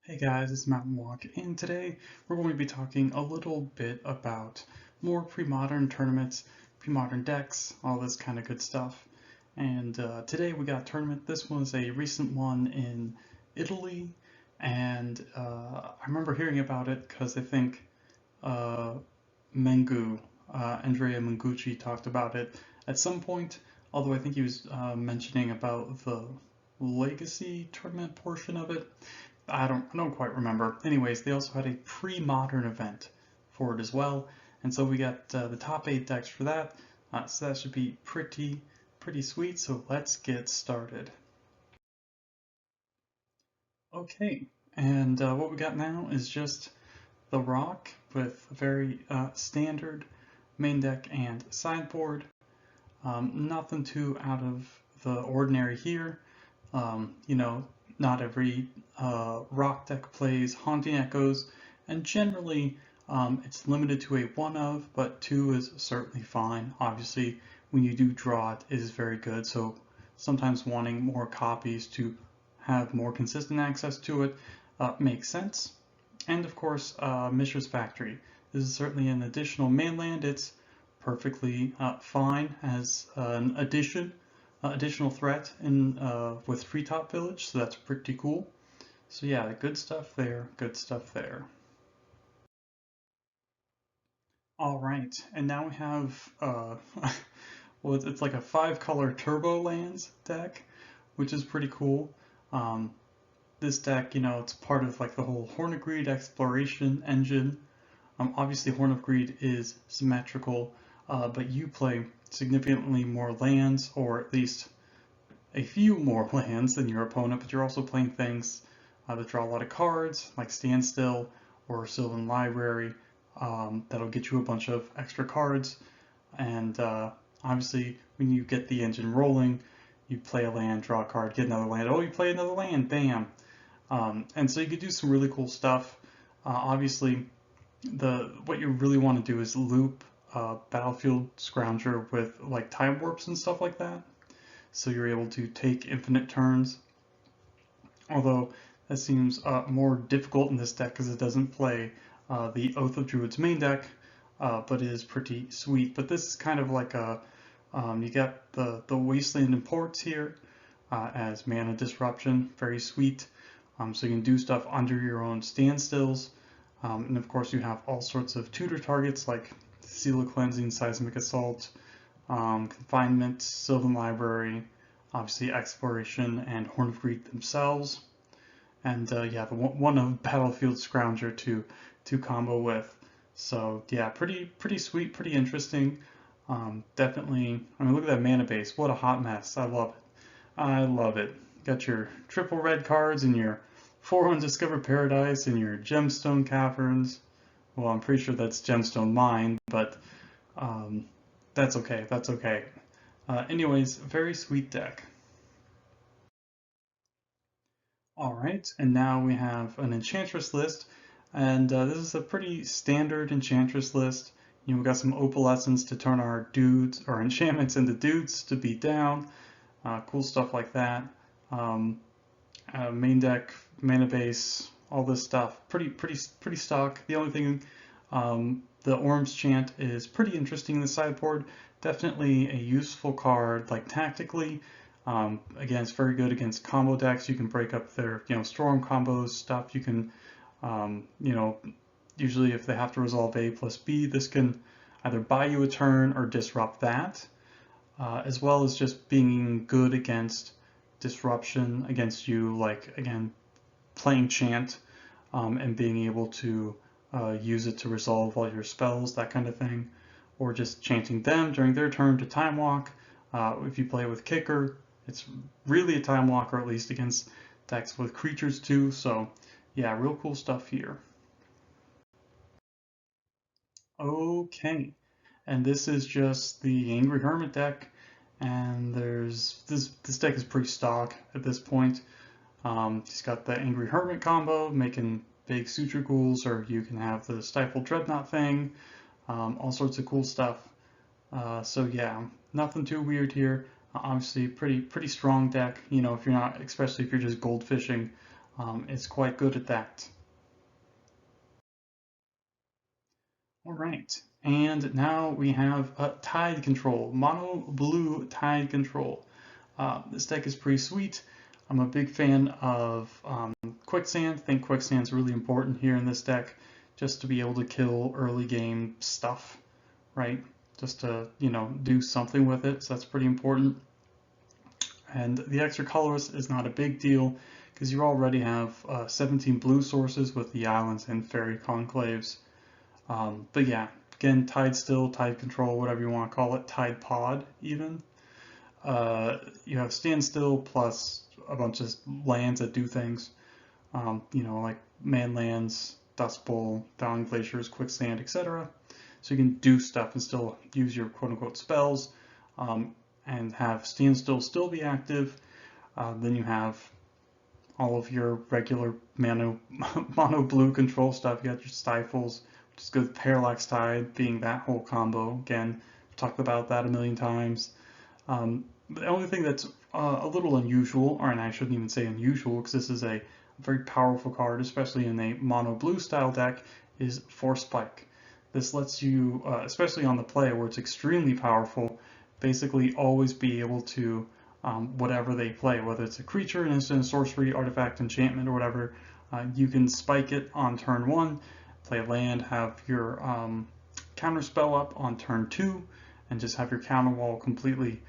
Hey guys, it's Mountain Walk, and today we're going to be talking a little bit about more pre-modern tournaments, pre-modern decks, all this kind of good stuff. And today we got a tournament. This was a recent one in Italy, and I remember hearing about it because I think uh, Mengu, Andrea Mengucci talked about it at some point, although I think he was mentioning about the Legacy tournament portion of it. I don't quite remember. Anyways, they also had a pre-modern event for it as well, and so we got the top 8 decks for that. So that should be pretty sweet. So let's get started. Okay, and what we got now is just the Rock with a very standard main deck and sideboard. Nothing too out of the ordinary here. You know, not every rock deck plays Haunting Echoes, and generally it's limited to a one of, but two is certainly fine. Obviously, when you do draw it, it is very good, so sometimes wanting more copies to have more consistent access to it makes sense. And of course, Mishra's Factory. This is certainly an additional mainland. It's perfectly fine as an additional threat in with Treetop Village, so that's pretty cool. So yeah, good stuff there, good stuff there. All right, and now we have well, it's like a 5-color Turbo Lands deck, which is pretty cool. Um, this deck, it's part of like the whole Horn of Greed exploration engine. Obviously, Horn of Greed is symmetrical, but you play significantly more lands, or at least a few more lands than your opponent, but you're also playing things that draw a lot of cards, like Standstill or Sylvan Library, that'll get you a bunch of extra cards. And obviously, when you get the engine rolling, you play a land, draw a card, get another land. Oh, you play another land, bam! And so you could do some really cool stuff. Obviously, what you really want to do is loop Battlefield Scrounger with like time warps and stuff like that, so you're able to take infinite turns. Although that seems more difficult in this deck because it doesn't play the Oath of Druids main deck, but it is pretty sweet. But this is kind of like you got the Wasteland Imports here as Mana Disruption, very sweet. So you can do stuff under your own standstills. And of course you have all sorts of tutor targets like Seal of Cleansing, Seismic Assault, Confinement, Sylvan Library, obviously Exploration, and Horn of Greed themselves. And yeah, the one of Battlefield Scrounger to combo with. So yeah, pretty sweet, pretty interesting. Definitely, I mean, look at that mana base. What a hot mess. I love it. I love it. Got your triple red cards and your 4 Undiscovered Paradise and your Gemstone Caverns. Well, I'm pretty sure that's Gemstone Mine, but um, that's okay. That's okay. Anyways, very sweet deck. All right, and now we have an Enchantress list, and this is a pretty standard Enchantress list. We've got some Opalescence to turn our dudes or enchantments into dudes to beat down. Cool stuff like that. Um, Main deck, mana base, all this stuff. Pretty stock. The only thing, the Orm's Chant is pretty interesting in the sideboard. Definitely a useful card, like tactically. Again, it's very good against combo decks. You can break up their, Storm combos, stuff. You can, usually if they have to resolve A plus B, this can either buy you a turn or disrupt that, as well as just being good against disruption against you, like, again, playing Chant, and being able to use it to resolve all your spells, that kind of thing, or just chanting them during their turn to time walk. If you play with Kicker, it's really a time walk, or at least against decks with creatures too. So yeah, real cool stuff here. Okay, and this is just the Angry Hermit deck, and there's this deck is pretty stock at this point. He's got the Angry Hermit combo, making big Suture Ghouls, or you can have the Stifled Dreadnought thing, all sorts of cool stuff. So yeah, nothing too weird here. Obviously, pretty strong deck. If you're not, especially if you're just goldfishing, It's quite good at that. All right, and now we have Tide Control, Mono Blue Tide Control. This deck is pretty sweet. I'm a big fan of Quicksand. I think Quicksand's really important here in this deck, just to be able to kill early game stuff, right? Just to, do something with it, so that's pretty important. And the extra colorless is not a big deal, because you already have 17 blue sources with the islands and fairy conclaves. But yeah, again, Tide Still, Tide Control, whatever you want to call it, Tide Pod even. You have Standstill plus a bunch of lands that do things, like Manlands, Dust Bowl, Dowling Glaciers, Quicksand, etc. So you can do stuff and still use your quote-unquote spells, and have Standstill still be active. Then you have all of your regular mono blue control stuff. You got your Stifles, which is good. Parallax Tide being that whole combo. Again, talked about that a million times. The only thing that's a little unusual, or and I shouldn't even say unusual, because this is a very powerful card, especially in a mono blue style deck, is Force Spike. This lets you, especially on the play where it's extremely powerful, basically always be able to, whatever they play, whether it's a creature, an instant, sorcery, artifact, enchantment, or whatever, you can spike it on turn 1, play a land, have your counter spell up on turn 2, and just have your counter wall completely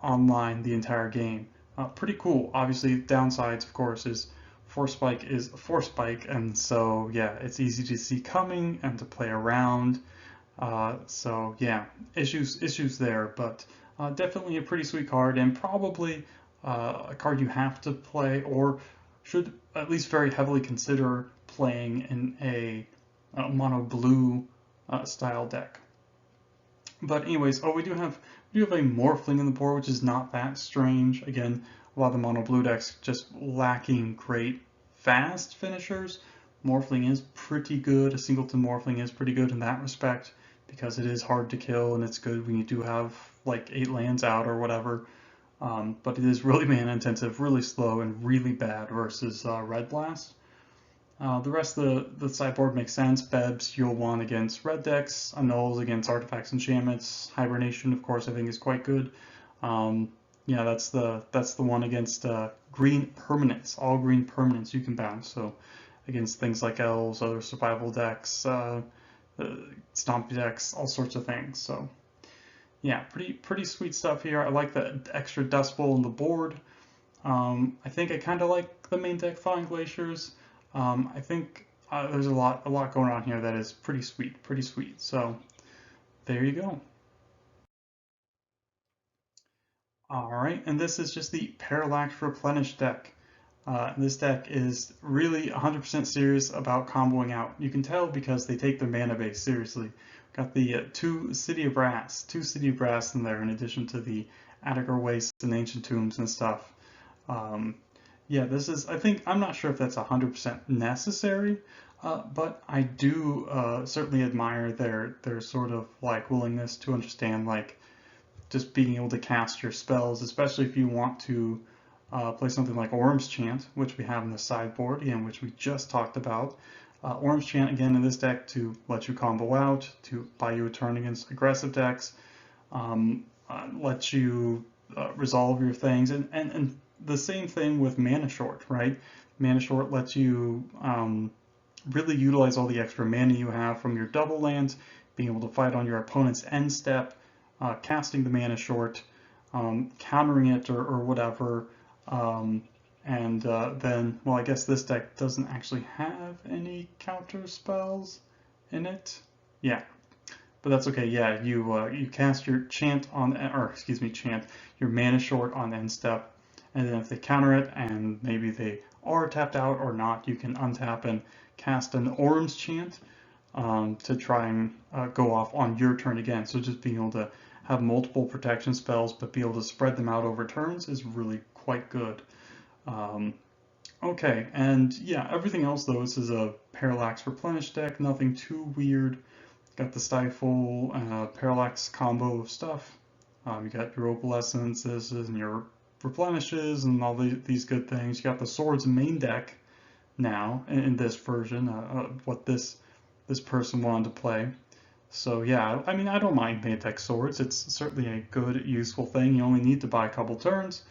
online the entire game. Pretty cool. Obviously, downsides, of course, is Force Spike is a Force Spike, and so yeah, it's easy to see coming and to play around. So yeah, issues there, but definitely a pretty sweet card, and probably a card you have to play or should at least very heavily consider playing in a mono blue style deck. But anyways, we do have a Morphling in the board, which is not that strange. Again, a lot of the mono blue decks just lacking great fast finishers. Morphling is pretty good. A singleton Morphling is pretty good in that respect, because it is hard to kill and it's good when you do have like 8 lands out or whatever. But it is really mana intensive, really slow, and really bad versus Red Blast. The rest of the sideboard makes sense. Bebs you'll want against red decks, Annuls against artifacts, enchantments. Hibernation, of course, I think is quite good. Yeah, that's the one against green permanents. All green permanents you can bounce. So against things like elves, other survival decks, stompy decks, all sorts of things. So yeah, pretty sweet stuff here. I like the extra Dust Bowl on the board. I think I kind of like the main deck Falling Glaciers. I think there's a lot going on here that is pretty sweet. So there you go. All right, and this is just the Parallax Replenish deck. This deck is really 100% serious about comboing out. You can tell because they take their mana base seriously. Got the two City of Brass in there, in addition to the Attica Wastes and Ancient Tombs and stuff. Yeah, this is, I'm not sure if that's 100% necessary, but I do certainly admire their sort of like willingness to understand like just being able to cast your spells, especially if you want to play something like Orm's Chant, which we have in the sideboard, again, which we just talked about. Orm's Chant, again, in this deck to let you combo out, to buy you a turn against aggressive decks, let you resolve your things, and the same thing with Mana Short, right? Mana Short lets you really utilize all the extra mana you have from your double lands, being able to fight on your opponent's end step, casting the Mana Short, countering it or whatever, and then, well, I guess this deck doesn't actually have any counter spells in it. Yeah, but that's okay. Yeah, you cast your chant on, or excuse me, your Mana Short on end step, and then if they counter it and maybe they are tapped out or not, you can untap and cast an Orm's Chant to try and go off on your turn again. So just being able to have multiple protection spells but be able to spread them out over turns is really quite good. Okay, and yeah, everything else though, this is a Parallax Replenish deck, nothing too weird. Got the Stifle, Parallax combo of stuff. You got your Opalescences and your replenishes and all these good things. You got the swords main deck now in this version, what this person wanted to play. So yeah, I mean, I don't mind main deck swords. It's certainly a good, useful thing. You only need to buy a couple turns.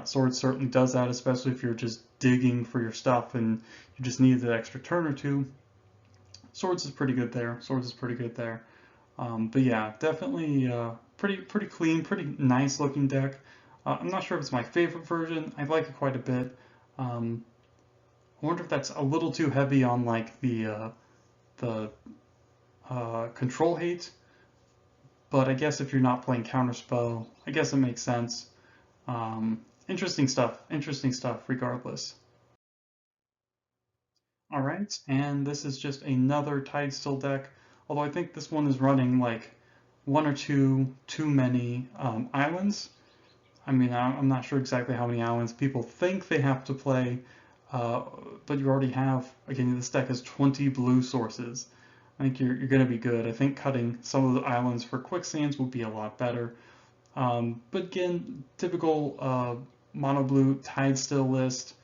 Swords certainly does that, especially if you're just digging for your stuff and you just need an extra turn or two. Swords is pretty good there. Swords is pretty good there. But yeah, definitely pretty clean, pretty nice looking deck. I'm not sure if it's my favorite version. I like it quite a bit. I wonder if that's a little too heavy on like the control hate. But I guess if you're not playing counterspell, I guess it makes sense. Interesting stuff. Interesting stuff. Regardless. All right, and this is just another Tidestill deck. Although I think this one is running like one or two too many islands. I mean, I'm not sure exactly how many islands people think they have to play, but you already have, again, this deck has 20 blue sources. I think you're going to be good. I think cutting some of the islands for quicksands would be a lot better. But again, typical mono blue Tidestill list,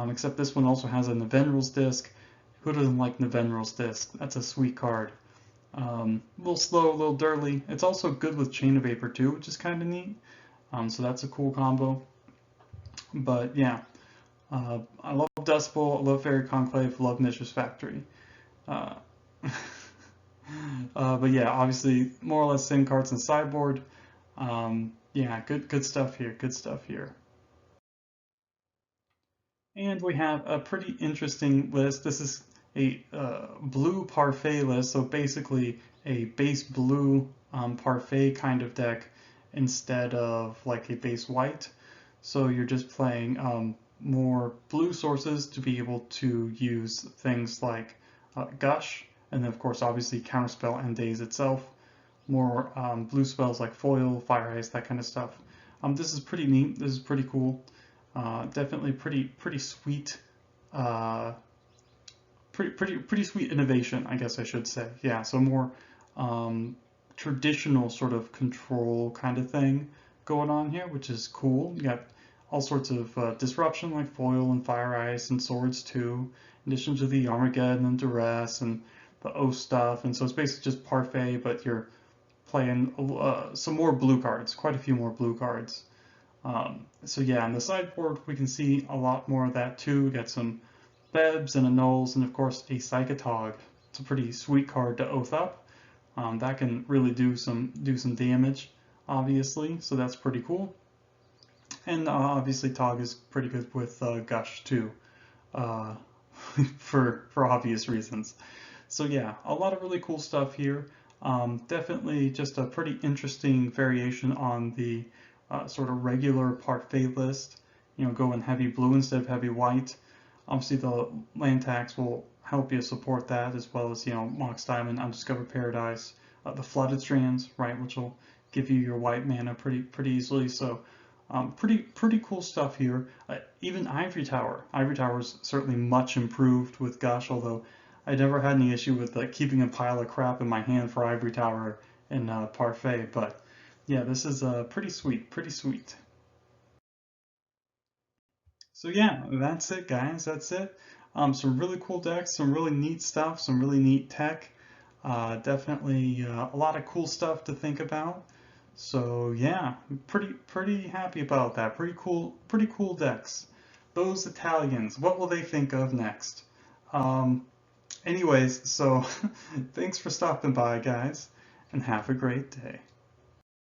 except this one also has a Navenral's Disc. Who doesn't like Navenral's Disc? That's a sweet card. A little slow, a little dirty. It's also good with Chain of Vapor too, which is kind of neat. So that's a cool combo. But yeah, I love Dust Bowl, I love Fairy Conclave, love Mishra's Factory. Uh, but yeah, obviously more or less same cards in sideboard. Yeah, good stuff here. Good stuff here. And we have a pretty interesting list. This is a blue Parfait list, so basically a base blue Parfait kind of deck instead of like a base white. So you're just playing more blue sources to be able to use things like Gush, and then of course obviously Counterspell and Daze itself. More blue spells like Foil, Fire Ice, that kind of stuff. This is pretty neat. This is pretty cool. Definitely pretty sweet. Pretty sweet innovation, I guess I should say. Yeah, so more traditional sort of control kind of thing going on here, which is cool. You got all sorts of disruption like Foil and Fire Ice and Swords too, in addition to the Armageddon and Duress and the O stuff. And so it's basically just Parfait, but you're playing some more blue cards, quite a few more blue cards. So yeah, on the sideboard we can see a lot more of that too. We got some Bebs and Annuls, and of course a Psychotog. It's a pretty sweet card to oath up. That can really do some damage, obviously. So that's pretty cool. And obviously Tog is pretty good with Gush too, uh, for obvious reasons. So yeah, a lot of really cool stuff here. Definitely just a pretty interesting variation on the sort of regular Parfait list. You know, going heavy blue instead of heavy white. Obviously, the land tax will help you support that, as well as, you know, Mox Diamond, Undiscovered Paradise, the Flooded Strands, right, which will give you your white mana pretty easily. So pretty cool stuff here. Even Ivory Tower. Ivory Tower is certainly much improved with Gush, although I never had any issue with keeping a pile of crap in my hand for Ivory Tower in Parfait. But yeah, this is pretty sweet, pretty sweet. So yeah, that's it, guys. That's it. Some really cool decks, some really neat stuff, some really neat tech. Definitely a lot of cool stuff to think about. So yeah, pretty happy about that. Pretty cool decks. Those Italians, what will they think of next? Um, anyways, so thanks for stopping by, guys, and have a great day.